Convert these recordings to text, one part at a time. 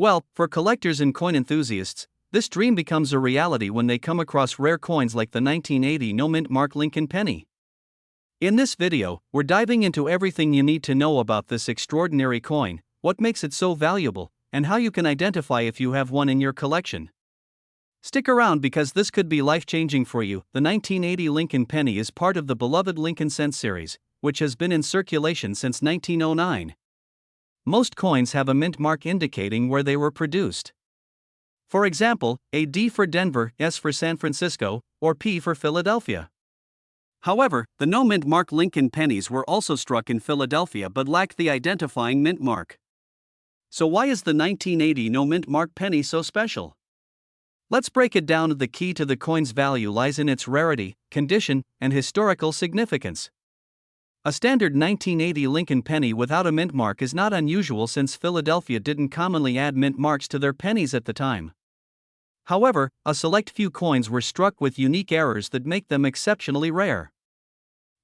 Well, for collectors and coin enthusiasts, this dream becomes a reality when they come across rare coins like the 1980 no-mint mark Lincoln penny. In this video, we're diving into everything you need to know about this extraordinary coin, what makes it so valuable, and how you can identify if you have one in your collection. Stick around because this could be life-changing for you. The 1980 Lincoln penny is part of the beloved Lincoln cent series, which has been in circulation since 1909. Most coins have a mint mark indicating where they were produced. For example, a D for Denver, S for San Francisco, or P for Philadelphia. However, the no-mint mark Lincoln pennies were also struck in Philadelphia but lacked the identifying mint mark. So why is the 1980 no-mint mark penny so special? Let's break it down. The key to the coin's value lies in its rarity, condition, and historical significance. A standard 1980 Lincoln penny without a mint mark is not unusual since Philadelphia didn't commonly add mint marks to their pennies at the time. However, a select few coins were struck with unique errors that make them exceptionally rare.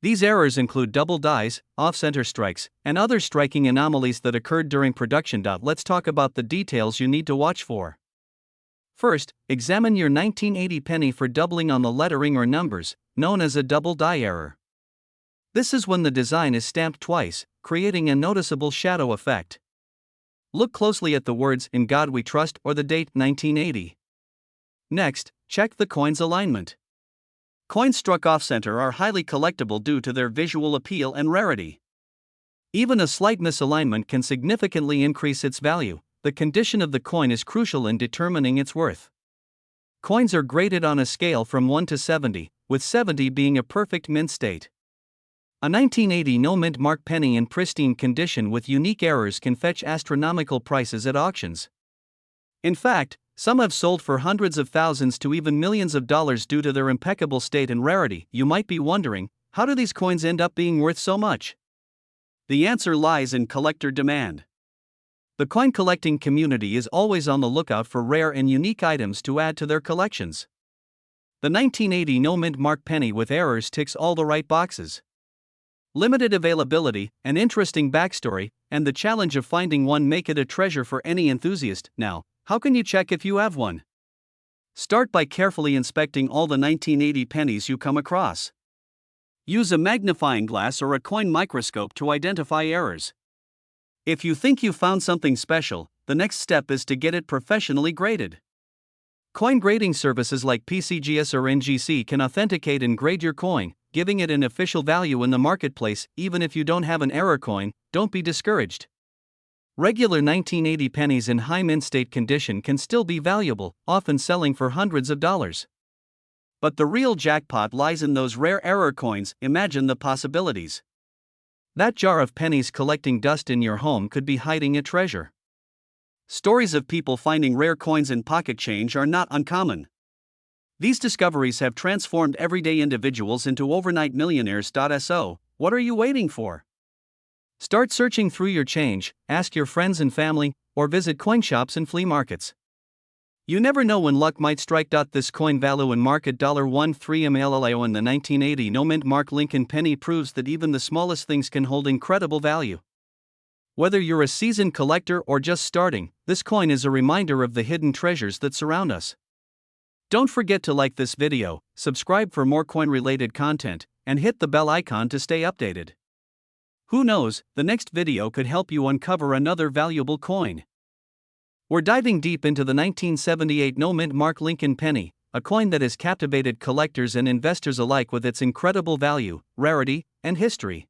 These errors include double dies, off-center strikes, and other striking anomalies that occurred during production. Let's talk about the details you need to watch for. First, examine your 1980 penny for doubling on the lettering or numbers, known as a double die error. This is when the design is stamped twice, creating a noticeable shadow effect. Look closely at the words "In God We Trust" or the date 1980. Next, check the coin's alignment. Coins struck off-center are highly collectible due to their visual appeal and rarity. Even a slight misalignment can significantly increase its value. The condition of the coin is crucial in determining its worth. Coins are graded on a scale from 1 to 70, with 70 being a perfect mint state. A 1980 no-mint mark penny in pristine condition with unique errors can fetch astronomical prices at auctions. In fact, some have sold for hundreds of thousands to even millions of dollars due to their impeccable state and rarity. You might be wondering, how do these coins end up being worth so much? The answer lies in collector demand. The coin collecting community is always on the lookout for rare and unique items to add to their collections. The 1980 no-mint mark penny with errors ticks all the right boxes. Limited availability, an interesting backstory, and the challenge of finding one make it a treasure for any enthusiast. Now, how can you check if you have one? Start by carefully inspecting all the 1980 pennies you come across. Use a magnifying glass or a coin microscope to identify errors. If you think you found something special, the next step is to get it professionally graded. Coin grading services like PCGS or NGC can authenticate and grade your coin, giving it an official value in the marketplace. Even if you don't have an error coin, don't be discouraged. Regular 1980 pennies in high mint state condition can still be valuable, often selling for hundreds of dollars. But the real jackpot lies in those rare error coins. Imagine the possibilities. That jar of pennies collecting dust in your home could be hiding a treasure. Stories of people finding rare coins in pocket change are not uncommon. These discoveries have transformed everyday individuals into overnight millionaires. So, what are you waiting for? Start searching through your change, ask your friends and family, or visit coin shops and flea markets. You never know when luck might strike. This coin value in market $1.13 MLLO in the 1980 no-mint mark Lincoln penny proves that even the smallest things can hold incredible value. Whether you're a seasoned collector or just starting, this coin is a reminder of the hidden treasures that surround us. Don't forget to like this video, subscribe for more coin-related content, and hit the bell icon to stay updated. Who knows, the next video could help you uncover another valuable coin. We're diving deep into the 1978 no-mint mark Lincoln penny, a coin that has captivated collectors and investors alike with its incredible value, rarity, and history.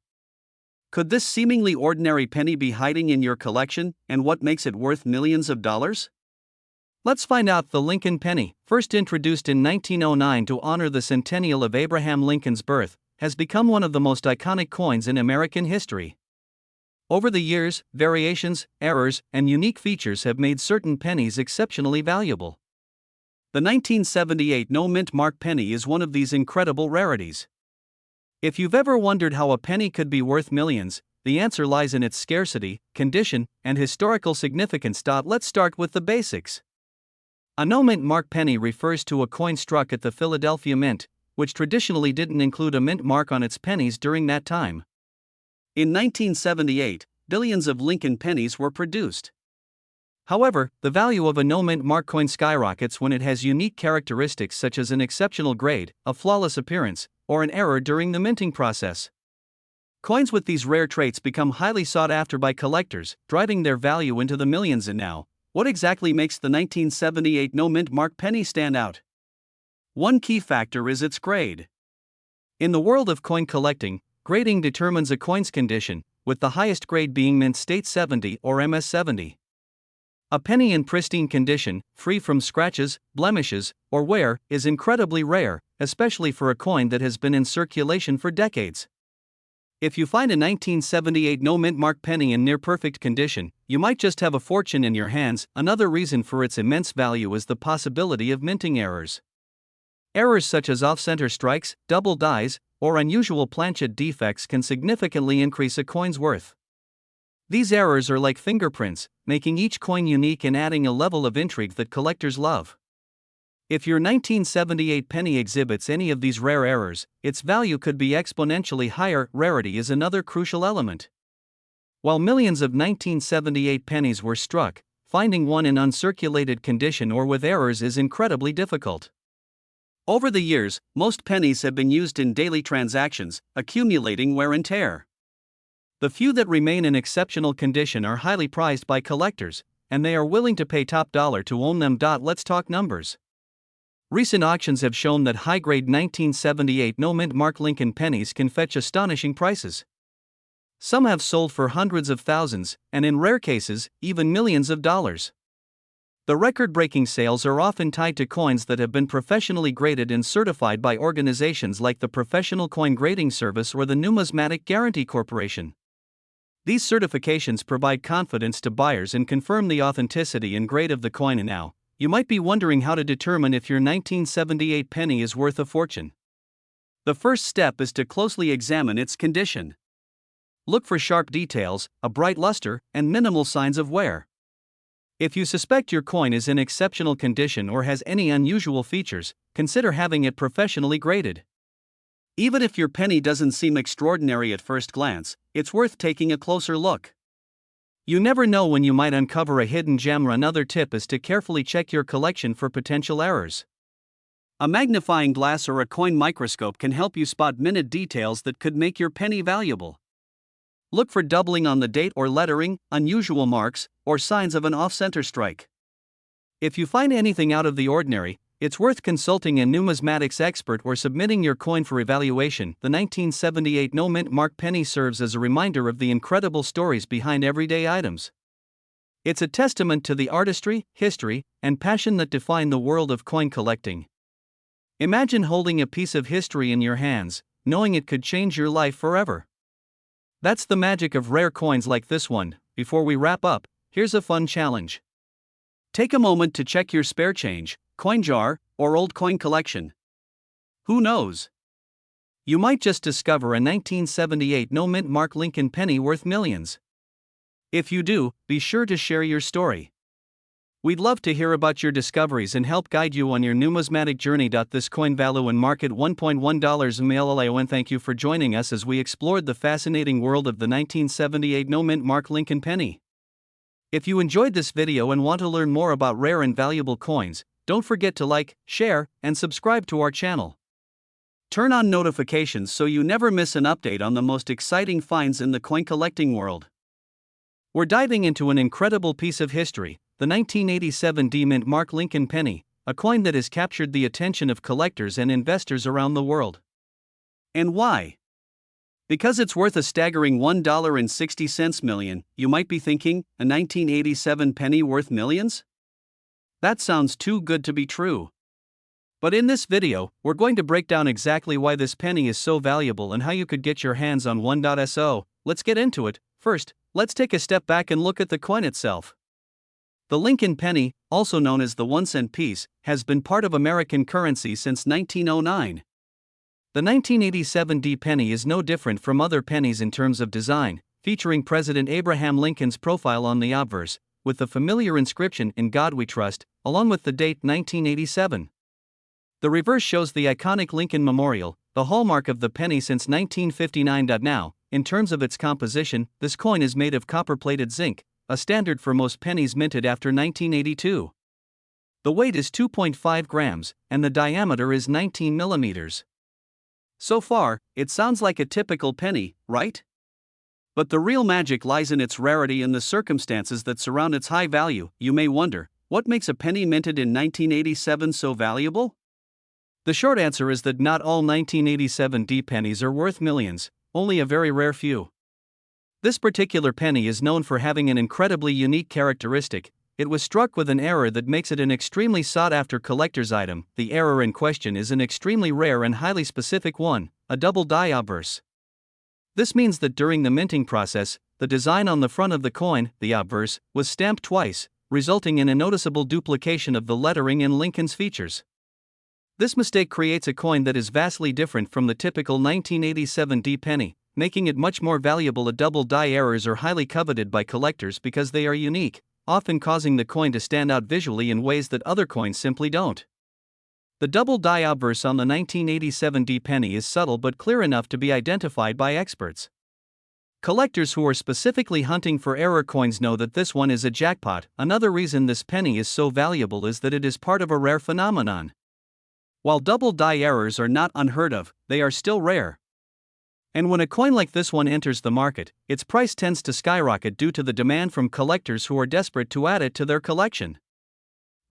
Could this seemingly ordinary penny be hiding in your collection, and what makes it worth millions of dollars? Let's find out. The Lincoln penny, first introduced in 1909 to honor the centennial of Abraham Lincoln's birth, has become one of the most iconic coins in American history. Over the years, variations, errors, and unique features have made certain pennies exceptionally valuable. The 1978 no-mint mark penny is one of these incredible rarities. If you've ever wondered how a penny could be worth millions, the answer lies in its scarcity, condition, and historical significance. Let's start with the basics. A no-mint mark penny refers to a coin struck at the Philadelphia Mint, which traditionally didn't include a mint mark on its pennies during that time. In 1978, billions of Lincoln pennies were produced. However, the value of a no-mint mark coin skyrockets when it has unique characteristics such as an exceptional grade, a flawless appearance, or an error during the minting process. Coins with these rare traits become highly sought after by collectors, driving their value into the millions. And now, what exactly makes the 1978 no-mint mark penny stand out? One key factor is its grade. In the world of coin collecting, grading determines a coin's condition, with the highest grade being mint state 70 or MS 70. A penny in pristine condition, free from scratches, blemishes, or wear, is incredibly rare, especially for a coin that has been in circulation for decades. If you find a 1978 no-mint mark penny in near-perfect condition, you might just have a fortune in your hands. Another reason for its immense value is the possibility of minting errors. Errors such as off-center strikes, double dies, or unusual planchet defects can significantly increase a coin's worth. These errors are like fingerprints, making each coin unique and adding a level of intrigue that collectors love. If your 1978 penny exhibits any of these rare errors, its value could be exponentially higher. Rarity is another crucial element. While millions of 1978 pennies were struck, finding one in uncirculated condition or with errors is incredibly difficult. Over the years, most pennies have been used in daily transactions, accumulating wear and tear. The few that remain in exceptional condition are highly prized by collectors, and they are willing to pay top dollar to own them. Let's talk numbers. Recent auctions have shown that high-grade 1978 no-mint mark Lincoln pennies can fetch astonishing prices. Some have sold for hundreds of thousands, and in rare cases, even millions of dollars. The record-breaking sales are often tied to coins that have been professionally graded and certified by organizations like the Professional Coin Grading Service or the Numismatic Guarantee Corporation. These certifications provide confidence to buyers and confirm the authenticity and grade of the coin. And now, you might be wondering how to determine if your 1978 penny is worth a fortune. The first step is to closely examine its condition. Look for sharp details, a bright luster, and minimal signs of wear. If you suspect your coin is in exceptional condition or has any unusual features, consider having it professionally graded. Even if your penny doesn't seem extraordinary at first glance, it's worth taking a closer look. You never know when you might uncover a hidden gem. Another tip is to carefully check your collection for potential errors. A magnifying glass or a coin microscope can help you spot minute details that could make your penny valuable. Look for doubling on the date or lettering, unusual marks, or signs of an off-center strike. If you find anything out of the ordinary, it's worth consulting a numismatics expert or submitting your coin for evaluation. The 1978 no-mint mark penny serves as a reminder of the incredible stories behind everyday items. It's a testament to the artistry, history, and passion that define the world of coin collecting. Imagine holding a piece of history in your hands, knowing it could change your life forever. That's the magic of rare coins like this one. Before we wrap up, here's a fun challenge. Take a moment to check your spare change, coin jar, or old coin collection. Who knows? You might just discover a 1978 no-mint mark Lincoln penny worth millions. If you do, be sure to share your story. We'd love to hear about your discoveries and help guide you on your numismatic journey. This coin value and market $1.1 million. Thank you for joining us as we explored the fascinating world of the 1978 no-mint mark Lincoln penny. If you enjoyed this video and want to learn more about rare and valuable coins, don't forget to like, share, and subscribe to our channel. Turn on notifications so you never miss an update on the most exciting finds in the coin collecting world. We're diving into an incredible piece of history, the 1987 D-mint mark Lincoln penny, a coin that has captured the attention of collectors and investors around the world. And why? Because it's worth a staggering $1.60 million. You might be thinking, a 1987 penny worth millions? That sounds too good to be true. But in this video, we're going to break down exactly why this penny is so valuable and how you could get your hands on one. So, let's get into it. First, let's take a step back and look at the coin itself. The Lincoln penny, also known as the 1-cent piece, has been part of American currency since 1909. The 1987 D penny is no different from other pennies in terms of design, featuring President Abraham Lincoln's profile on the obverse, with the familiar inscription "In God We Trust," along with the date 1987. The reverse shows the iconic Lincoln Memorial, the hallmark of the penny since 1959. Now, in terms of its composition, this coin is made of copper-plated zinc, a standard for most pennies minted after 1982. The weight is 2.5 grams, and the diameter is 19 millimeters. So far, it sounds like a typical penny, right? But the real magic lies in its rarity and the circumstances that surround its high value. You may wonder, what makes a penny minted in 1987 so valuable? The short answer is that not all 1987 D pennies are worth millions, only a very rare few. This particular penny is known for having an incredibly unique characteristic. It was struck with an error that makes it an extremely sought-after collector's item. The error in question is an extremely rare and highly specific one, a double die obverse. This means that during the minting process, the design on the front of the coin, the obverse, was stamped twice, resulting in a noticeable duplication of the lettering and Lincoln's features. This mistake creates a coin that is vastly different from the typical 1987 D penny, making it much more valuable. Double die errors are highly coveted by collectors because they are unique, often causing the coin to stand out visually in ways that other coins simply don't. The double die obverse on the 1987 D penny is subtle but clear enough to be identified by experts. Collectors who are specifically hunting for error coins know that this one is a jackpot. Another reason this penny is so valuable is that it is part of a rare phenomenon. While double die errors are not unheard of, they are still rare. And when a coin like this one enters the market, its price tends to skyrocket due to the demand from collectors who are desperate to add it to their collection.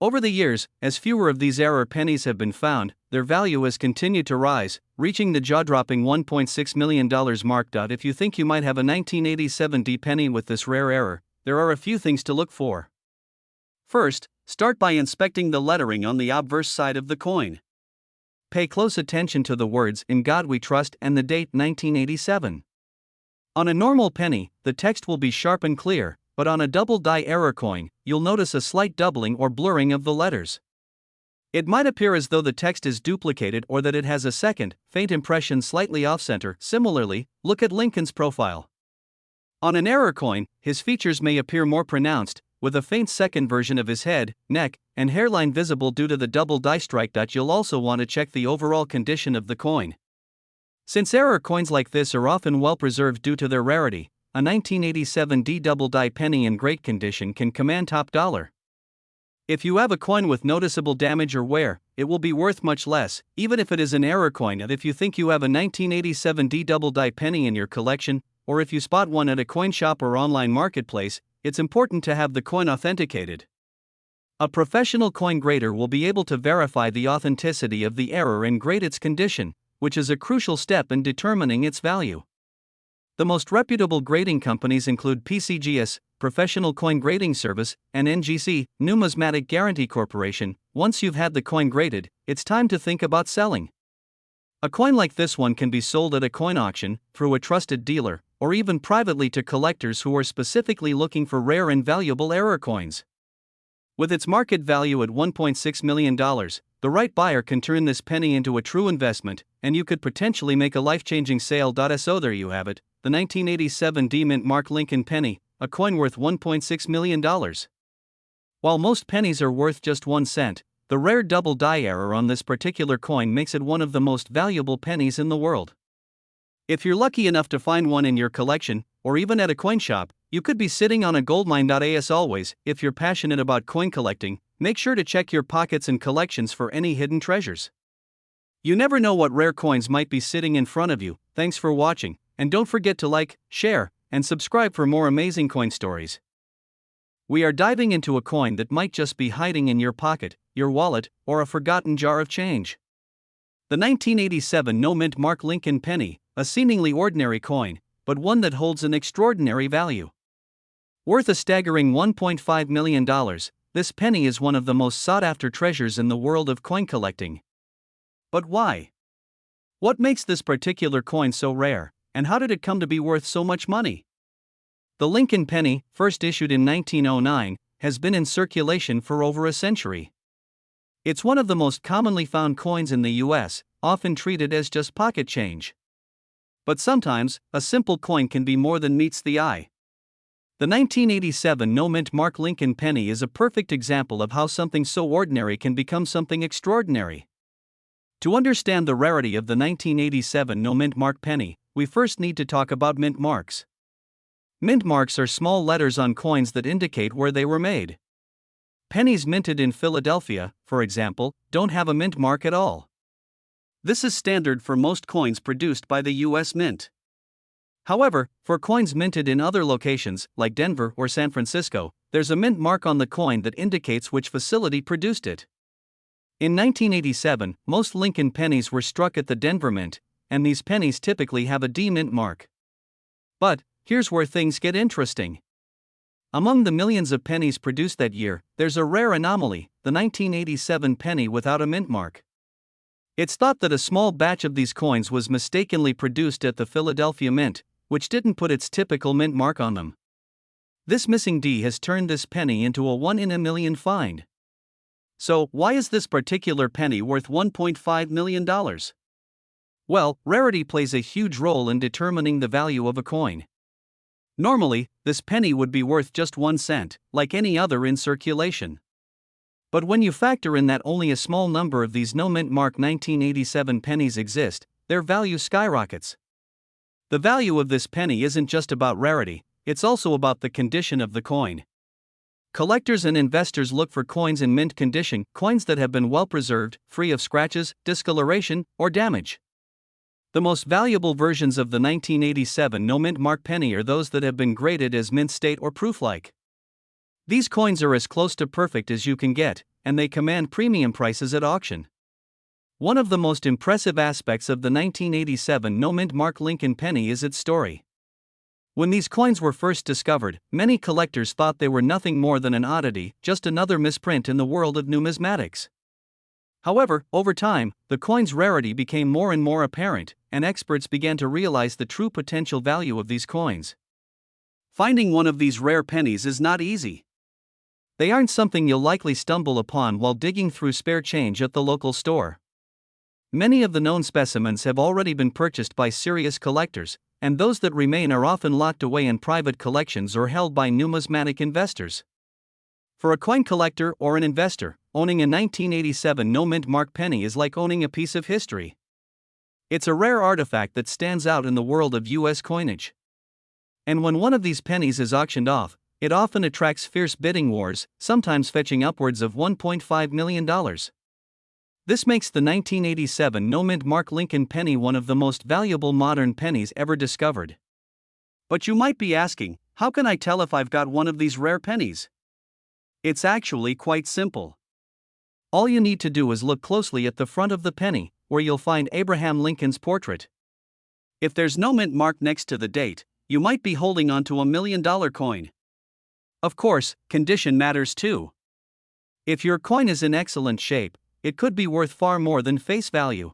Over the years, as fewer of these error pennies have been found, their value has continued to rise, reaching the jaw-dropping $1.6 million mark. If you think you might have a 1987 D penny with this rare error, there are a few things to look for. First, start by inspecting the lettering on the obverse side of the coin. Pay close attention to the words "In God We Trust" and the date 1987. On a normal penny, the text will be sharp and clear, but on a double die error coin, you'll notice a slight doubling or blurring of the letters. It might appear as though the text is duplicated or that it has a second, faint impression slightly off-center. Similarly, look at Lincoln's profile. On an error coin, his features may appear more pronounced, with a faint second version of his head, neck, and hairline visible due to the double die strike. You'll also want to check the overall condition of the coin. Since error coins like this are often well preserved due to their rarity, a 1987 D double die penny in great condition can command top dollar. If you have a coin with noticeable damage or wear, it will be worth much less, even if it is an error coin. And if you think you have a 1987 D double die penny in your collection, or if you spot one at a coin shop or online marketplace, it's important to have the coin authenticated. A professional coin grader will be able to verify the authenticity of the error and grade its condition, which is a crucial step in determining its value. The most reputable grading companies include PCGS, Professional Coin Grading Service, and NGC, Numismatic Guarantee Corporation. Once you've had the coin graded, it's time to think about selling. A coin like this one can be sold at a coin auction, through a trusted dealer, or even privately to collectors who are specifically looking for rare and valuable error coins. With its market value at $1.6 million, the right buyer can turn this penny into a true investment, and you could potentially make a life-changing sale. So there you have it, the 1987 D Mint Mark Lincoln penny, a coin worth $1.6 million. While most pennies are worth just 1 cent, the rare double die error on this particular coin makes it one of the most valuable pennies in the world. If you're lucky enough to find one in your collection, or even at a coin shop, you could be sitting on a goldmine. As always, if you're passionate about coin collecting, make sure to check your pockets and collections for any hidden treasures. You never know what rare coins might be sitting in front of you. Thanks for watching, and don't forget to like, share, and subscribe for more amazing coin stories. We are diving into a coin that might just be hiding in your pocket, your wallet, or a forgotten jar of change. The 1987 No Mint Mark Lincoln penny, a seemingly ordinary coin, but one that holds an extraordinary value. Worth a staggering $1.5 million, this penny is one of the most sought-after treasures in the world of coin collecting. But why? What makes this particular coin so rare, and how did it come to be worth so much money? The Lincoln penny, first issued in 1909, has been in circulation for over a century. It's one of the most commonly found coins in the US, often treated as just pocket change. But sometimes, a simple coin can be more than meets the eye. The 1987 No Mint Mark Lincoln penny is a perfect example of how something so ordinary can become something extraordinary. To understand the rarity of the 1987 No Mint Mark penny, we first need to talk about mint marks. Mint marks are small letters on coins that indicate where they were made. Pennies minted in Philadelphia, for example, don't have a mint mark at all. This is standard for most coins produced by the U.S. Mint. However, for coins minted in other locations, like Denver or San Francisco, there's a mint mark on the coin that indicates which facility produced it. In 1987, most Lincoln pennies were struck at the Denver Mint, and these pennies typically have a D mint mark. But here's where things get interesting. Among the millions of pennies produced that year, there's a rare anomaly, the 1987 penny without a mint mark. It's thought that a small batch of these coins was mistakenly produced at the Philadelphia Mint, which didn't put its typical mint mark on them. This missing D has turned this penny into a 1 in a million find. So, why is this particular penny worth $1.5 million? Well, rarity plays a huge role in determining the value of a coin. Normally, this penny would be worth just 1 cent, like any other in circulation. But when you factor in that only a small number of these no mint mark 1987 pennies exist, their value skyrockets. The value of this penny isn't just about rarity, it's also about the condition of the coin. Collectors and investors look for coins in mint condition, coins that have been well preserved, free of scratches, discoloration, or damage. The most valuable versions of the 1987 no mint mark penny are those that have been graded as mint state or proof-like. These coins are as close to perfect as you can get, and they command premium prices at auction. One of the most impressive aspects of the 1987 no mint mark Lincoln penny is its story. When these coins were first discovered, many collectors thought they were nothing more than an oddity, just another misprint in the world of numismatics. However, over time, the coin's rarity became more and more apparent, and experts began to realize the true potential value of these coins. Finding one of these rare pennies is not easy. They aren't something you'll likely stumble upon while digging through spare change at the local store. Many of the known specimens have already been purchased by serious collectors, and those that remain are often locked away in private collections or held by numismatic investors. For a coin collector or an investor, owning a 1987 no mint mark penny is like owning a piece of history. It's a rare artifact that stands out in the world of U.S. coinage. And when one of these pennies is auctioned off, it often attracts fierce bidding wars, sometimes fetching upwards of $1.5 million. This makes the 1987 no mint mark Lincoln penny one of the most valuable modern pennies ever discovered. But you might be asking, how can I tell if I've got one of these rare pennies? It's actually quite simple. All you need to do is look closely at the front of the penny, where you'll find Abraham Lincoln's portrait. If there's no mint mark next to the date, you might be holding onto $1 million coin. Of course, condition matters too. If your coin is in excellent shape, it could be worth far more than face value.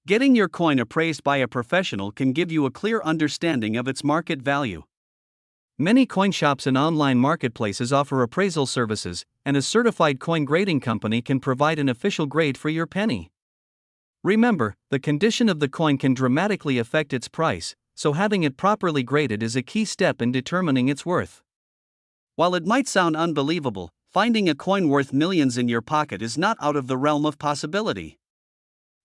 Getting your coin appraised by a professional can give you a clear understanding of its market value. Many coin shops and online marketplaces offer appraisal services, and a certified coin grading company can provide an official grade for your penny. Remember, the condition of the coin can dramatically affect its price, so having it properly graded is a key step in determining its worth. While it might sound unbelievable, finding a coin worth millions in your pocket is not out of the realm of possibility.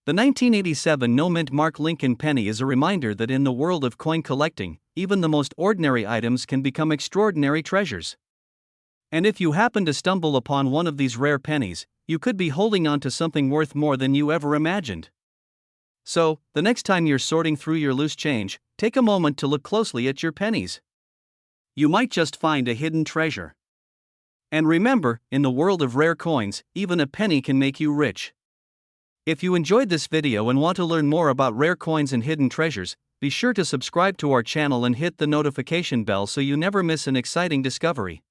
The 1987 no mint mark Lincoln penny is a reminder that in the world of coin collecting, even the most ordinary items can become extraordinary treasures. And if you happen to stumble upon one of these rare pennies, you could be holding on to something worth more than you ever imagined. So, the next time you're sorting through your loose change, take a moment to look closely at your pennies. You might just find a hidden treasure. And remember, in the world of rare coins, even a penny can make you rich. If you enjoyed this video and want to learn more about rare coins and hidden treasures, be sure to subscribe to our channel and hit the notification bell so you never miss an exciting discovery.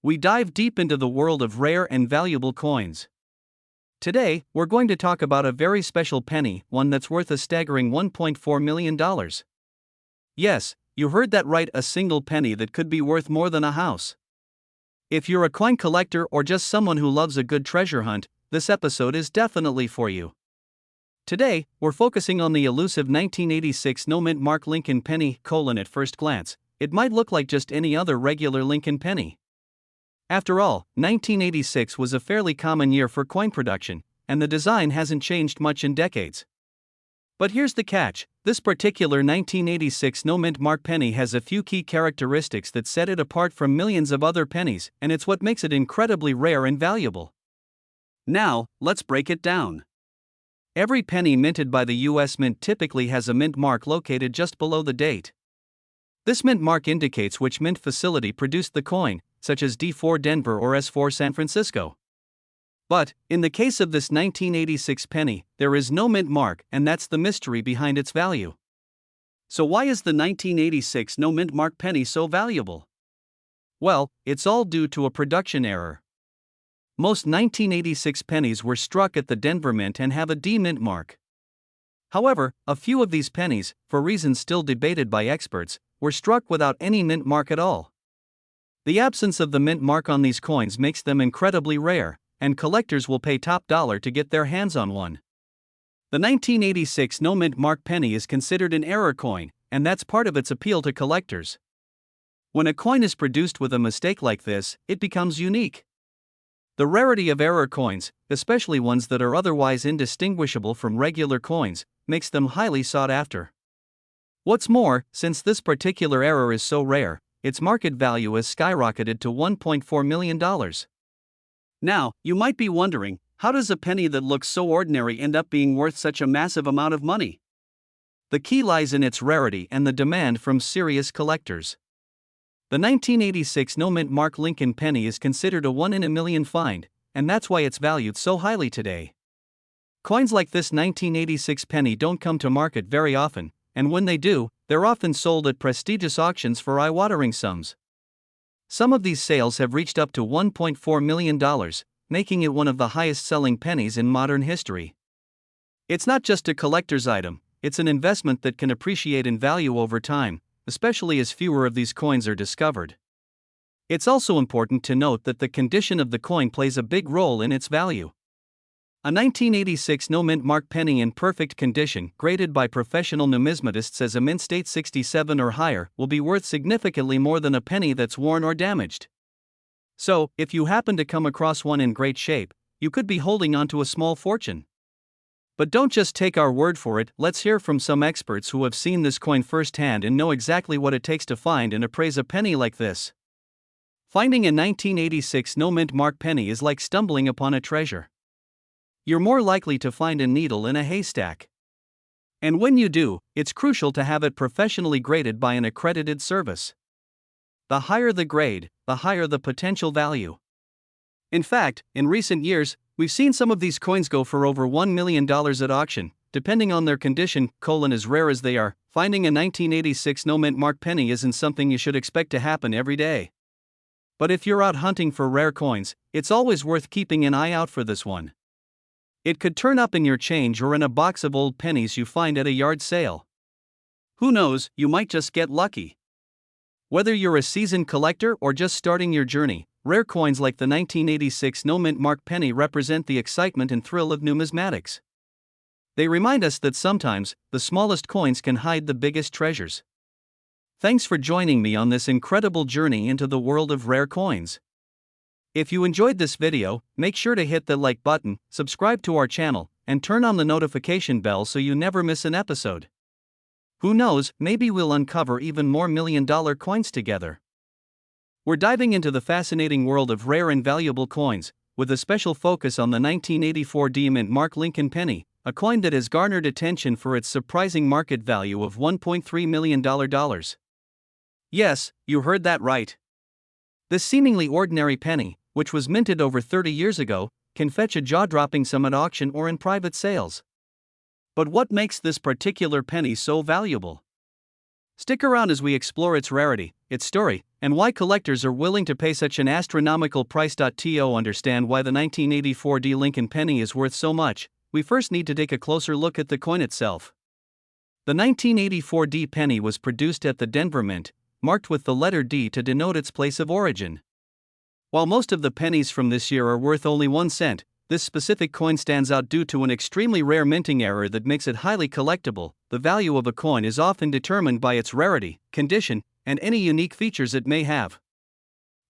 We dive deep into the world of rare and valuable coins. Today, we're going to talk about a very special penny, one that's worth a staggering $1.4 million. Yes, you heard that right, a single penny that could be worth more than a house. If you're a coin collector or just someone who loves a good treasure hunt, this episode is definitely for you. Today, we're focusing on the elusive 1986 no mint mark Lincoln penny. At first glance, it might look like just any other regular Lincoln penny. After all, 1986 was a fairly common year for coin production, and the design hasn't changed much in decades. But here's the catch: this particular 1986 no mint mark penny has a few key characteristics that set it apart from millions of other pennies, and it's what makes it incredibly rare and valuable. Now, let's break it down. Every penny minted by the US Mint typically has a mint mark located just below the date. This mint mark indicates which mint facility produced the coin, such as D4 Denver or S4 San Francisco. But, in the case of this 1986 penny, there is no mint mark, and that's the mystery behind its value. So why is the 1986 no mint mark penny so valuable? Well, it's all due to a production error. Most 1986 pennies were struck at the Denver Mint and have a D mint mark. However, a few of these pennies, for reasons still debated by experts, were struck without any mint mark at all. The absence of the mint mark on these coins makes them incredibly rare, and collectors will pay top dollar to get their hands on one. The 1986 no mint mark penny is considered an error coin, and that's part of its appeal to collectors. When a coin is produced with a mistake like this, it becomes unique. The rarity of error coins, especially ones that are otherwise indistinguishable from regular coins, makes them highly sought after. What's more, since this particular error is so rare, its market value has skyrocketed to $1.4 million. Now, you might be wondering, how does a penny that looks so ordinary end up being worth such a massive amount of money? The key lies in its rarity and the demand from serious collectors. The 1986 no mint mark Lincoln penny is considered a 1 in a million find, and that's why it's valued so highly today. Coins like this 1986 penny don't come to market very often, and when they do, they're often sold at prestigious auctions for eye-watering sums. Some of these sales have reached up to $1.4 million, making it one of the highest-selling pennies in modern history. It's not just a collector's item, it's an investment that can appreciate in value over time, especially as fewer of these coins are discovered. It's also important to note that the condition of the coin plays a big role in its value. A 1986 no mint mark penny in perfect condition, graded by professional numismatists as a mint state 67 or higher, will be worth significantly more than a penny that's worn or damaged. So, if you happen to come across one in great shape, you could be holding onto a small fortune. But don't just take our word for it, let's hear from some experts who have seen this coin firsthand and know exactly what it takes to find and appraise a penny like this. Finding a 1986 no mint mark penny is like stumbling upon a treasure. You're more likely to find a needle in a haystack. And when you do, it's crucial to have it professionally graded by an accredited service. The higher the grade, the higher the potential value. In fact, in recent years, we've seen some of these coins go for over $1 million at auction, depending on their condition. As rare as they are, finding a 1986 no mint mark penny isn't something you should expect to happen every day. But if you're out hunting for rare coins, it's always worth keeping an eye out for this one. It could turn up in your change or in a box of old pennies you find at a yard sale. Who knows, you might just get lucky. Whether you're a seasoned collector or just starting your journey, rare coins like the 1986 no mint mark penny represent the excitement and thrill of numismatics. They remind us that sometimes, the smallest coins can hide the biggest treasures. Thanks for joining me on this incredible journey into the world of rare coins. If you enjoyed this video, make sure to hit the like button, subscribe to our channel, and turn on the notification bell so you never miss an episode. Who knows, maybe we'll uncover even more million-dollar coins together. We're diving into the fascinating world of rare and valuable coins, with a special focus on the 1984 D mint mark Lincoln penny, a coin that has garnered attention for its surprising market value of $1.3 million. Yes, you heard that right. This seemingly ordinary penny, which was minted over 30 years ago, can fetch a jaw-dropping sum at auction or in private sales. But what makes this particular penny so valuable? Stick around as we explore its rarity, its story, and why collectors are willing to pay such an astronomical price. To understand why the 1984 D Lincoln penny is worth so much, we first need to take a closer look at the coin itself. The 1984 D penny was produced at the Denver Mint, marked with the letter D to denote its place of origin. While most of the pennies from this year are worth only 1 cent, this specific coin stands out due to an extremely rare minting error that makes it highly collectible. The value of a coin is often determined by its rarity, condition, and any unique features it may have.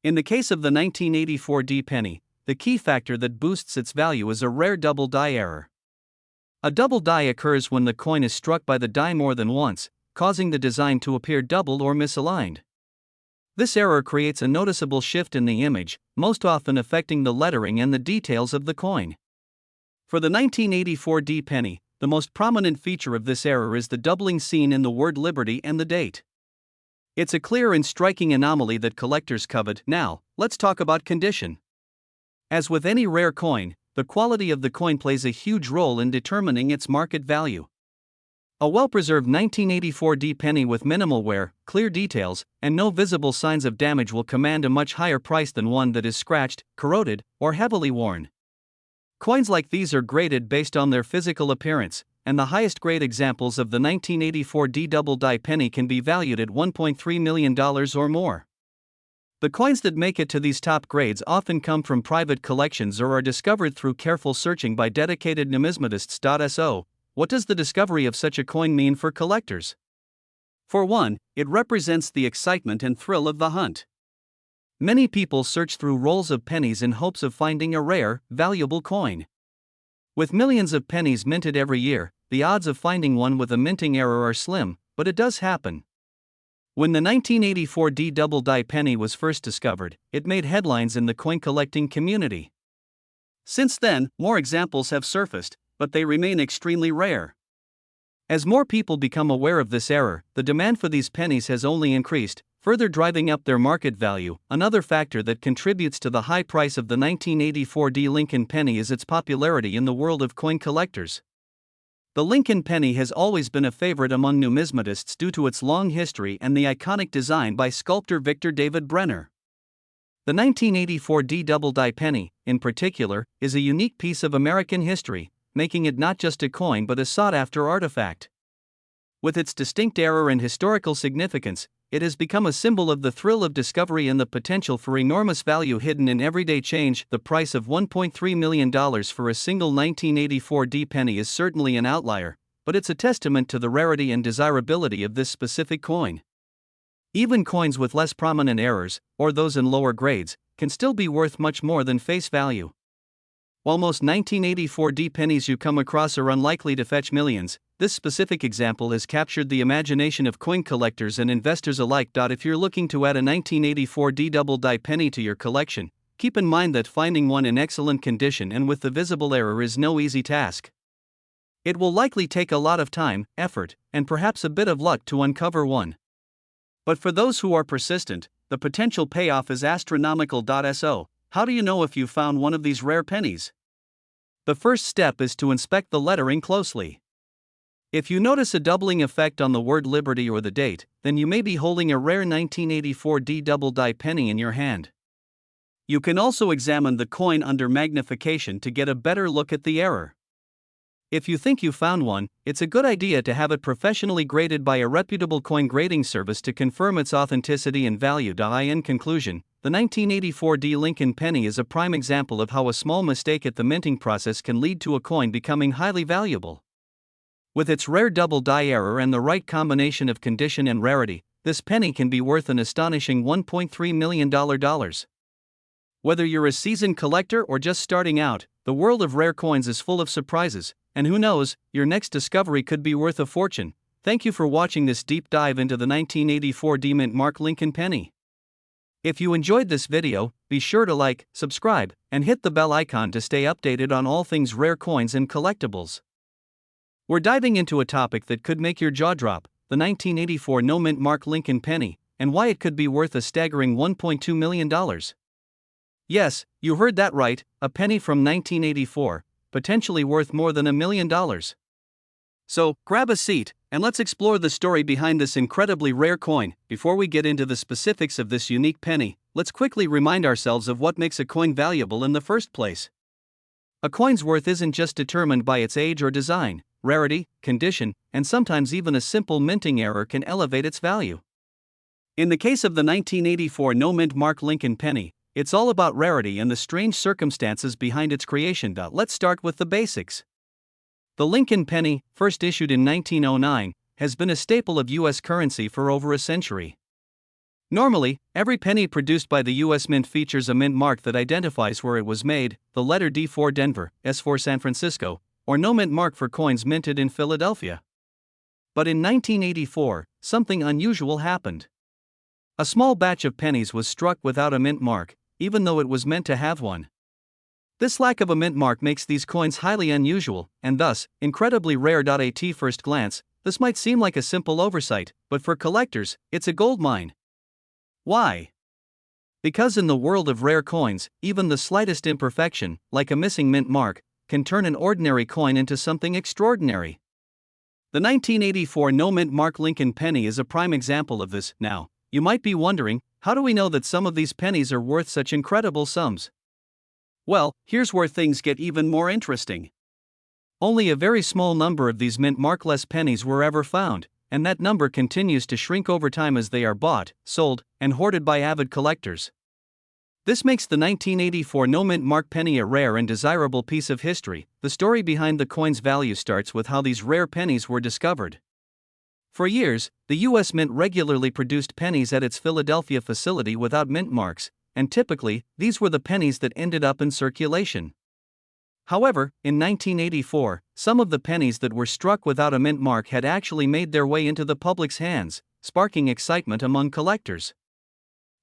In the case of the 1984 D penny, the key factor that boosts its value is a rare double die error. A double die occurs when the coin is struck by the die more than once, causing the design to appear doubled or misaligned. This error creates a noticeable shift in the image, most often affecting the lettering and the details of the coin. For the 1984 D penny, the most prominent feature of this error is the doubling seen in the word Liberty and the date. It's a clear and striking anomaly that collectors covet. Now, let's talk about condition. As with any rare coin, the quality of the coin plays a huge role in determining its market value. A well-preserved 1984 D penny with minimal wear, clear details, and no visible signs of damage will command a much higher price than one that is scratched, corroded, or heavily worn. Coins like these are graded based on their physical appearance, and the highest grade examples of the 1984 D double die penny can be valued at $1.3 million or more. The coins that make it to these top grades often come from private collections or are discovered through careful searching by dedicated numismatists. So, what does the discovery of such a coin mean for collectors? For one, it represents the excitement and thrill of the hunt. Many people search through rolls of pennies in hopes of finding a rare, valuable coin. With millions of pennies minted every year, the odds of finding one with a minting error are slim, but it does happen. When the 1984 D double die penny was first discovered, it made headlines in the coin collecting community. Since then, more examples have surfaced, but they remain extremely rare. As more people become aware of this error, the demand for these pennies has only increased, further driving up their market value. Another factor that contributes to the high price of the 1984 D Lincoln penny is its popularity in the world of coin collectors. The Lincoln penny has always been a favorite among numismatists due to its long history and the iconic design by sculptor Victor David Brenner. The 1984 D double die penny, in particular, is a unique piece of American history, making it not just a coin but a sought-after artifact. With its distinct error and historical significance, it has become a symbol of the thrill of discovery and the potential for enormous value hidden in everyday change. The price of $1.3 million for a single 1984 D penny is certainly an outlier, but it's a testament to the rarity and desirability of this specific coin. Even coins with less prominent errors, or those in lower grades, can still be worth much more than face value. While most 1984 D pennies you come across are unlikely to fetch millions, this specific example has captured the imagination of coin collectors and investors alike. If you're looking to add a 1984 D double die penny to your collection, keep in mind that finding one in excellent condition and with the visible error is no easy task. It will likely take a lot of time, effort, and perhaps a bit of luck to uncover one. But for those who are persistent, the potential payoff is astronomical. So, how do you know if you found one of these rare pennies? The first step is to inspect the lettering closely. If you notice a doubling effect on the word Liberty or the date, then you may be holding a rare 1984 D double die penny in your hand. You can also examine the coin under magnification to get a better look at the error. If you think you found one, it's a good idea to have it professionally graded by a reputable coin grading service to confirm its authenticity and value. In conclusion, the 1984 D Lincoln penny is a prime example of how a small mistake at the minting process can lead to a coin becoming highly valuable. With its rare double die error and the right combination of condition and rarity, this penny can be worth an astonishing $1.3 million. Whether you're a seasoned collector or just starting out, the world of rare coins is full of surprises, and who knows, your next discovery could be worth a fortune. Thank you for watching this deep dive into the 1984 D Mint Mark Lincoln penny. If you enjoyed this video, be sure to like, subscribe, and hit the bell icon to stay updated on all things rare coins and collectibles. We're diving into a topic that could make your jaw drop, the 1984 No Mint Mark Lincoln penny, and why it could be worth a staggering $1.2 million. Yes, you heard that right, a penny from 1984, potentially worth more than $1 million. So, grab a seat, and let's explore the story behind this incredibly rare coin. Before we get into the specifics of this unique penny, let's quickly remind ourselves of what makes a coin valuable in the first place. A coin's worth isn't just determined by its age or design. Rarity, condition, and sometimes even a simple minting error can elevate its value. In the case of the 1984 No Mint Mark Lincoln penny, it's all about rarity and the strange circumstances behind its creation. Let's start with the basics. The Lincoln penny, first issued in 1909, has been a staple of U.S. currency for over a century. Normally, every penny produced by the U.S. Mint features a mint mark that identifies where it was made, the letter D for Denver, S for San Francisco, or no mint mark for coins minted in Philadelphia. But in 1984, something unusual happened. A small batch of pennies was struck without a mint mark, even though it was meant to have one. This lack of a mint mark makes these coins highly unusual, and thus, incredibly rare. At first glance, this might seem like a simple oversight, but for collectors, it's a goldmine. Why? Because in the world of rare coins, even the slightest imperfection, like a missing mint mark, can turn an ordinary coin into something extraordinary. The 1984 no mint mark Lincoln penny is a prime example of this. Now, you might be wondering, how do we know that some of these pennies are worth such incredible sums? Well, here's where things get even more interesting. Only a very small number of these mint markless pennies were ever found, and that number continues to shrink over time as they are bought, sold, and hoarded by avid collectors. This makes the 1984 no mint mark penny a rare and desirable piece of history. The story behind the coin's value starts with how these rare pennies were discovered. For years, the U.S. Mint regularly produced pennies at its Philadelphia facility without mint marks, and typically, these were the pennies that ended up in circulation. However, in 1984, some of the pennies that were struck without a mint mark had actually made their way into the public's hands, sparking excitement among collectors.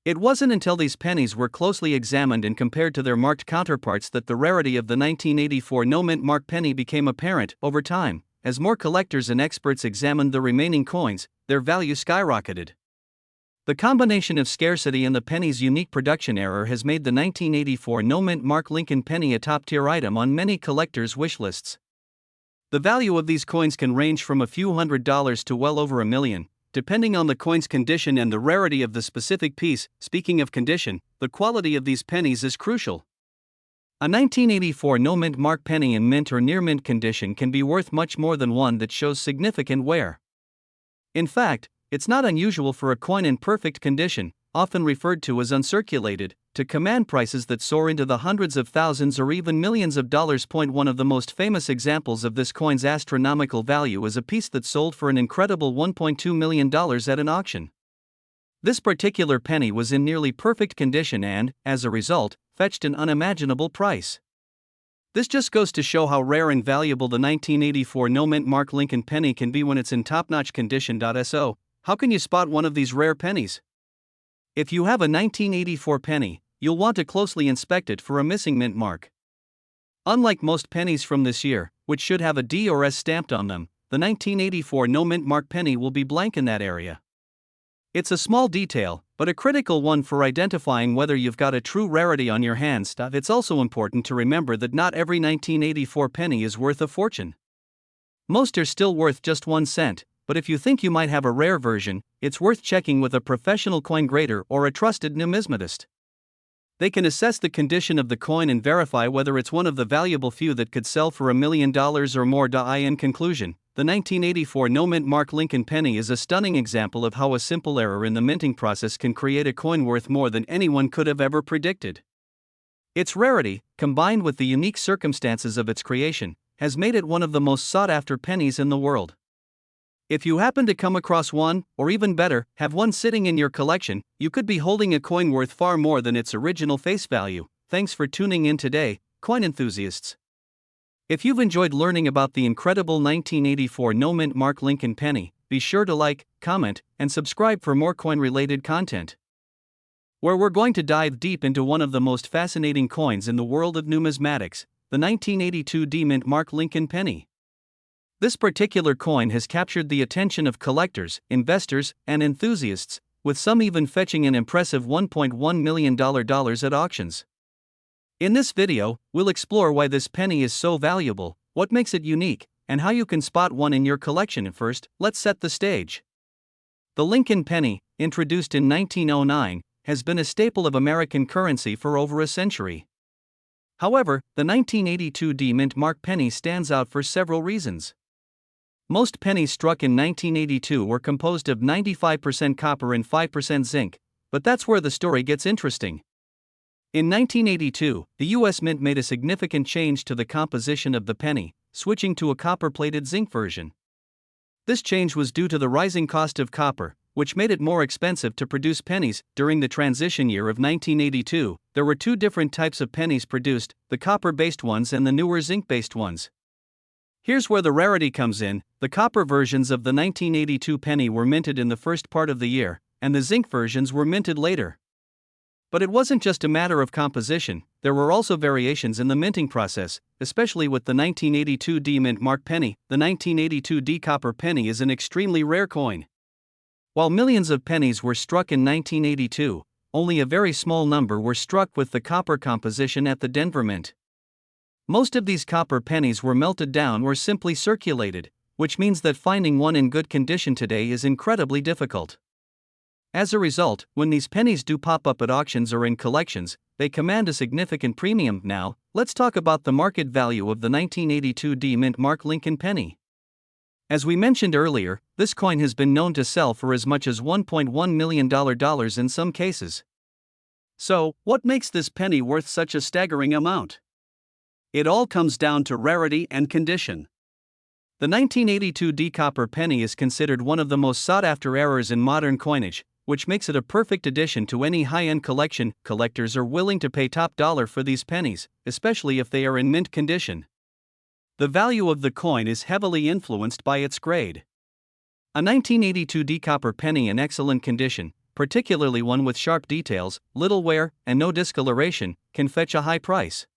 It wasn't until these pennies were closely examined and compared to their marked counterparts that the rarity of the 1984 no mint mark penny became apparent. Over time, as more collectors and experts examined the remaining coins, their value skyrocketed. The combination of scarcity and the penny's unique production error has made the 1984 no mint mark Lincoln penny a top-tier item on many collectors' wish lists. The value of these coins can range from a few $100s to well over $1 million, depending on the coin's condition and the rarity of the specific piece. Speaking of condition, the quality of these pennies is crucial. A 1984 no mint mark penny in mint or near mint condition can be worth much more than one that shows significant wear. In fact, it's not unusual for a coin in perfect condition, often referred to as uncirculated, to command prices that soar into the hundreds of thousands or even millions of dollars. One of the most famous examples of this coin's astronomical value is a piece that sold for an incredible $1.2 million at an auction. This particular penny was in nearly perfect condition and, as a result, fetched an unimaginable price. This just goes to show how rare and valuable the 1984 no mint mark Lincoln penny can be when it's in top-notch condition. So, how can you spot one of these rare pennies? If you have a 1984 penny, you'll want to closely inspect it for a missing mint mark. Unlike most pennies from this year, which should have a D or S stamped on them, the 1984 no mint mark penny will be blank in that area. It's a small detail, but a critical one for identifying whether you've got a true rarity on your hands. It's also important to remember that not every 1984 penny is worth a fortune. Most are still worth just 1 cent, but if you think you might have a rare version, it's worth checking with a professional coin grader or a trusted numismatist. They can assess the condition of the coin and verify whether it's one of the valuable few that could sell for $1 million or more. In conclusion, the 1984 no mint mark Lincoln penny is a stunning example of how a simple error in the minting process can create a coin worth more than anyone could have ever predicted. Its rarity, combined with the unique circumstances of its creation, has made it one of the most sought-after pennies in the world. If you happen to come across one, or even better, have one sitting in your collection, you could be holding a coin worth far more than its original face value. Thanks for tuning in today, coin enthusiasts. If you've enjoyed learning about the incredible 1984 no mint mark Lincoln penny, be sure to like, comment, and subscribe for more coin-related content, where we're going to dive deep into one of the most fascinating coins in the world of numismatics, the 1982 D mint mark Lincoln penny. This particular coin has captured the attention of collectors, investors, and enthusiasts, with some even fetching an impressive $1.1 million at auctions. In this video, we'll explore why this penny is so valuable, what makes it unique, and how you can spot one in your collection. First, let's set the stage. The Lincoln penny, introduced in 1909, has been a staple of American currency for over a century. However, the 1982 D mint mark penny stands out for several reasons. Most pennies struck in 1982 were composed of 95% copper and 5% zinc, but that's where the story gets interesting. In 1982, the U.S. Mint made a significant change to the composition of the penny, switching to a copper-plated zinc version. This change was due to the rising cost of copper, which made it more expensive to produce pennies. During the transition year of 1982, there were two different types of pennies produced, the copper-based ones and the newer zinc-based ones. Here's where the rarity comes in. The copper versions of the 1982 penny were minted in the first part of the year, and the zinc versions were minted later. But it wasn't just a matter of composition, there were also variations in the minting process, especially with the 1982 D mint mark penny. The 1982 D copper penny is an extremely rare coin. While millions of pennies were struck in 1982, only a very small number were struck with the copper composition at the Denver Mint. Most of these copper pennies were melted down or simply circulated, which means that finding one in good condition today is incredibly difficult. As a result, when these pennies do pop up at auctions or in collections, they command a significant premium. Now, let's talk about the market value of the 1982 D mint mark Lincoln penny. As we mentioned earlier, this coin has been known to sell for as much as $1.1 million in some cases. So, what makes this penny worth such a staggering amount? It all comes down to rarity and condition. The 1982 D copper penny is considered one of the most sought-after errors in modern coinage, which makes it a perfect addition to any high-end collection. Collectors are willing to pay top dollar for these pennies, especially if they are in mint condition. The value of the coin is heavily influenced by its grade. A 1982 D copper penny in excellent condition, particularly one with sharp details, little wear, and no discoloration, can fetch a high price.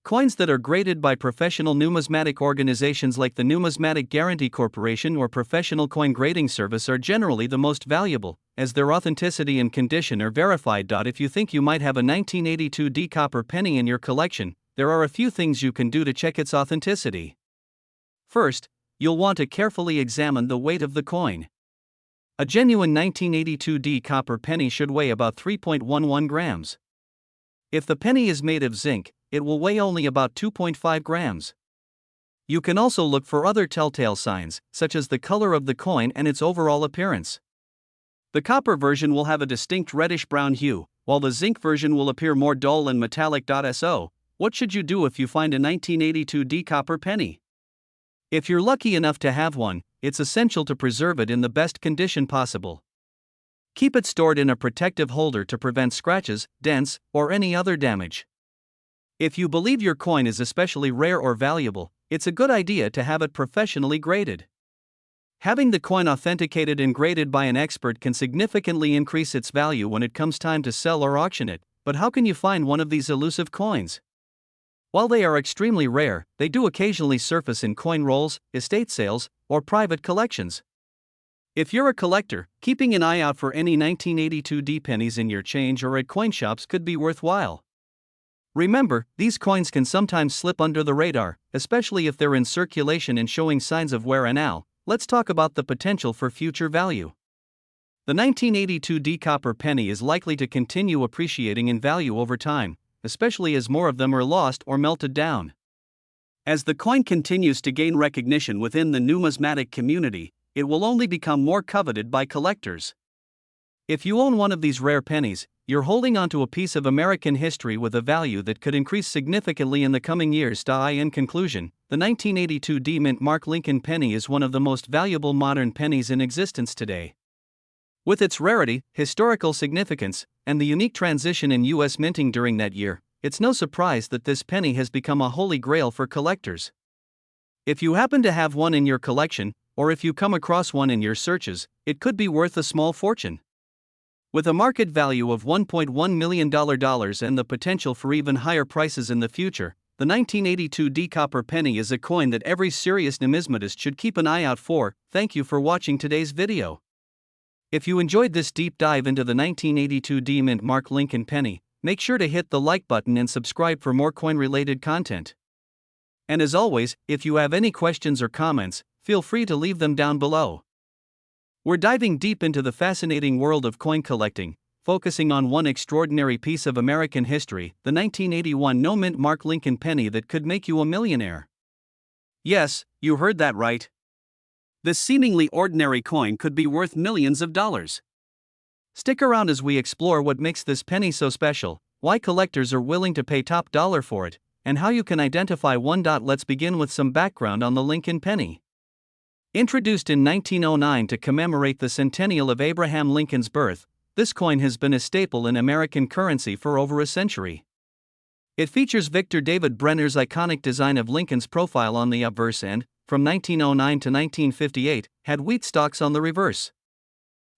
Coins that are graded by professional numismatic organizations like the Numismatic Guarantee Corporation or Professional Coin Grading Service are generally the most valuable, as their authenticity and condition are verified. If you think you might have a 1982 D copper penny in your collection, there are a few things you can do to check its authenticity. First, you'll want to carefully examine the weight of the coin. A genuine 1982 D copper penny should weigh about 3.11 grams. If the penny is made of zinc, it will weigh only about 2.5 grams. You can also look for other telltale signs, such as the color of the coin and its overall appearance. The copper version will have a distinct reddish-brown hue, while the zinc version will appear more dull and metallic. So, what should you do if you find a 1982 D copper penny? If you're lucky enough to have one, it's essential to preserve it in the best condition possible. Keep it stored in a protective holder to prevent scratches, dents, or any other damage. If you believe your coin is especially rare or valuable, it's a good idea to have it professionally graded. Having the coin authenticated and graded by an expert can significantly increase its value when it comes time to sell or auction it. But how can you find one of these elusive coins? While they are extremely rare, they do occasionally surface in coin rolls, estate sales, or private collections. If you're a collector, keeping an eye out for any 1982 D pennies in your change or at coin shops could be worthwhile. Remember, these coins can sometimes slip under the radar, especially if they're in circulation and showing signs of wear. And now, let's talk about the potential for future value. The 1982 D copper penny is likely to continue appreciating in value over time, especially as more of them are lost or melted down. As the coin continues to gain recognition within the numismatic community, it will only become more coveted by collectors. If you own one of these rare pennies, you're holding onto a piece of American history with a value that could increase significantly in the coming years. In conclusion, the 1982 D mint mark Lincoln penny is one of the most valuable modern pennies in existence today. With its rarity, historical significance, and the unique transition in U.S. minting during that year, it's no surprise that this penny has become a holy grail for collectors. If you happen to have one in your collection, or if you come across one in your searches, it could be worth a small fortune. With a market value of $1.1 million and the potential for even higher prices in the future, the 1982 D copper penny is a coin that every serious numismatist should keep an eye out for. Thank you for watching today's video. If you enjoyed this deep dive into the 1982 D mint mark Lincoln penny, make sure to hit the like button and subscribe for more coin-related content. And as always, if you have any questions or comments, feel free to leave them down below. We're diving deep into the fascinating world of coin collecting, focusing on one extraordinary piece of American history, the 1981 no-mint mark Lincoln penny that could make you a millionaire. Yes, you heard that right. This seemingly ordinary coin could be worth millions of dollars. Stick around as we explore what makes this penny so special, why collectors are willing to pay top dollar for it, and how you can identify one. Let's begin with some background on the Lincoln penny. Introduced in 1909 to commemorate the centennial of Abraham Lincoln's birth, this coin has been a staple in American currency for over a century. It features Victor David Brenner's iconic design of Lincoln's profile on the obverse and, from 1909 to 1958, had wheat stalks on the reverse.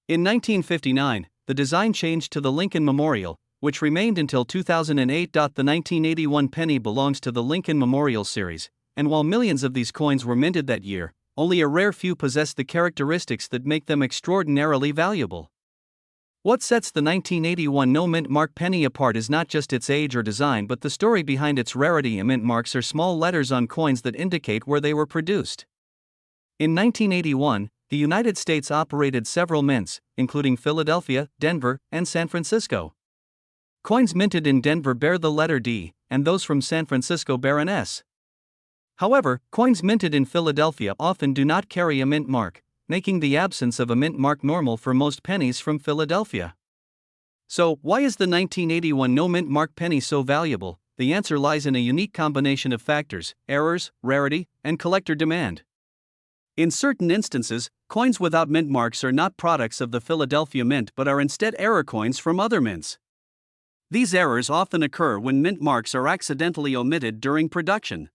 In 1959, the design changed to the Lincoln Memorial, which remained until 2008. The 1981 penny belongs to the Lincoln Memorial series, and while millions of these coins were minted that year, only a rare few possess the characteristics that make them extraordinarily valuable. What sets the 1981 no-mint mark penny apart is not just its age or design but the story behind its rarity. Mint marks are small letters on coins that indicate where they were produced. In 1981, the United States operated several mints, including Philadelphia, Denver, and San Francisco. Coins minted in Denver bear the letter D, and those from San Francisco bear an S. However, coins minted in Philadelphia often do not carry a mint mark, making the absence of a mint mark normal for most pennies from Philadelphia. So, why is the 1981 no-mint mark penny so valuable? The answer lies in a unique combination of factors: errors, rarity, and collector demand. In certain instances, coins without mint marks are not products of the Philadelphia Mint but are instead error coins from other mints. These errors often occur when mint marks are accidentally omitted during production.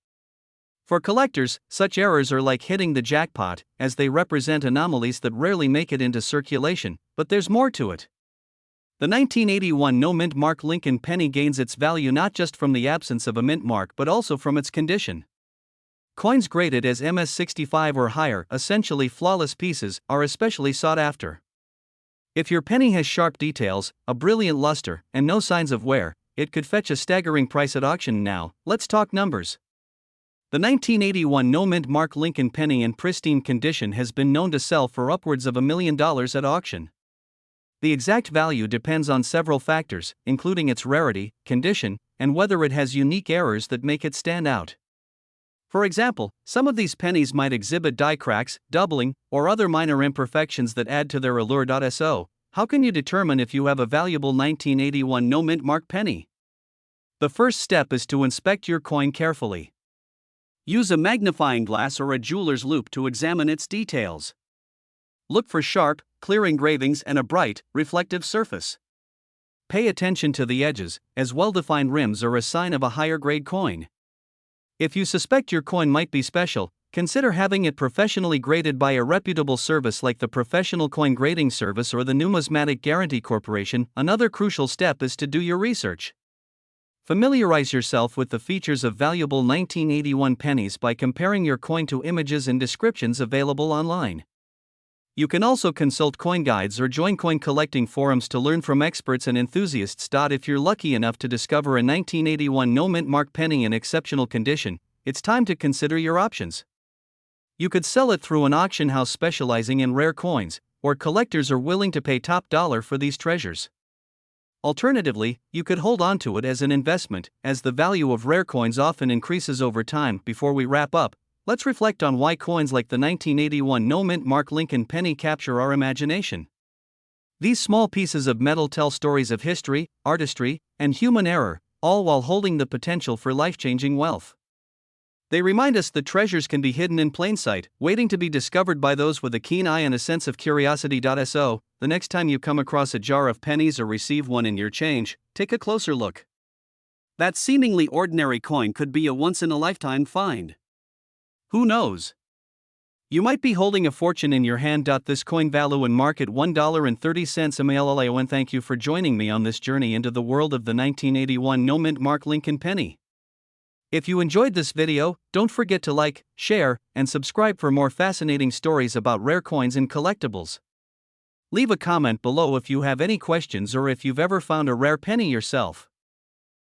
For collectors, such errors are like hitting the jackpot, as they represent anomalies that rarely make it into circulation, but there's more to it. The 1981 no-mint mark Lincoln penny gains its value not just from the absence of a mint mark but also from its condition. Coins graded as MS-65 or higher, essentially flawless pieces, are especially sought after. If your penny has sharp details, a brilliant luster, and no signs of wear, it could fetch a staggering price at auction. Now, let's talk numbers. The 1981 no-mint mark Lincoln penny in pristine condition has been known to sell for upwards of $1 million at auction. The exact value depends on several factors, including its rarity, condition, and whether it has unique errors that make it stand out. For example, some of these pennies might exhibit die cracks, doubling, or other minor imperfections that add to their allure. So, how can you determine if you have a valuable 1981 no-mint mark penny? The first step is to inspect your coin carefully. Use a magnifying glass or a jeweler's loupe to examine its details. Look for sharp, clear engravings and a bright, reflective surface. Pay attention to the edges, as well-defined rims are a sign of a higher-grade coin. If you suspect your coin might be special, consider having it professionally graded by a reputable service like the Professional Coin Grading Service or the Numismatic Guarantee Corporation. Another crucial step is to do your research. Familiarize yourself with the features of valuable 1981 pennies by comparing your coin to images and descriptions available online. You can also consult coin guides or join coin collecting forums to learn from experts and enthusiasts. If you're lucky enough to discover a 1981 no-mint mark penny in exceptional condition, it's time to consider your options. You could sell it through an auction house specializing in rare coins, or collectors are willing to pay top dollar for these treasures. Alternatively, you could hold on to it as an investment, as the value of rare coins often increases over time. Before we wrap up, let's reflect on why coins like the 1981 no-mint mark Lincoln penny capture our imagination. These small pieces of metal tell stories of history, artistry, and human error, all while holding the potential for life-changing wealth. They remind us that treasures can be hidden in plain sight, waiting to be discovered by those with a keen eye and a sense of curiosity. So, the next time you come across a jar of pennies or receive one in your change, take a closer look. That seemingly ordinary coin could be a once-in-a-lifetime find. Who knows? You might be holding a fortune in your hand. This coin value and market $1.30 MLLAON. Thank you for joining me on this journey into the world of the 1981 no-mint mark Lincoln penny. If you enjoyed this video, don't forget to like, share, and subscribe for more fascinating stories about rare coins and collectibles. Leave a comment below if you have any questions or if you've ever found a rare penny yourself.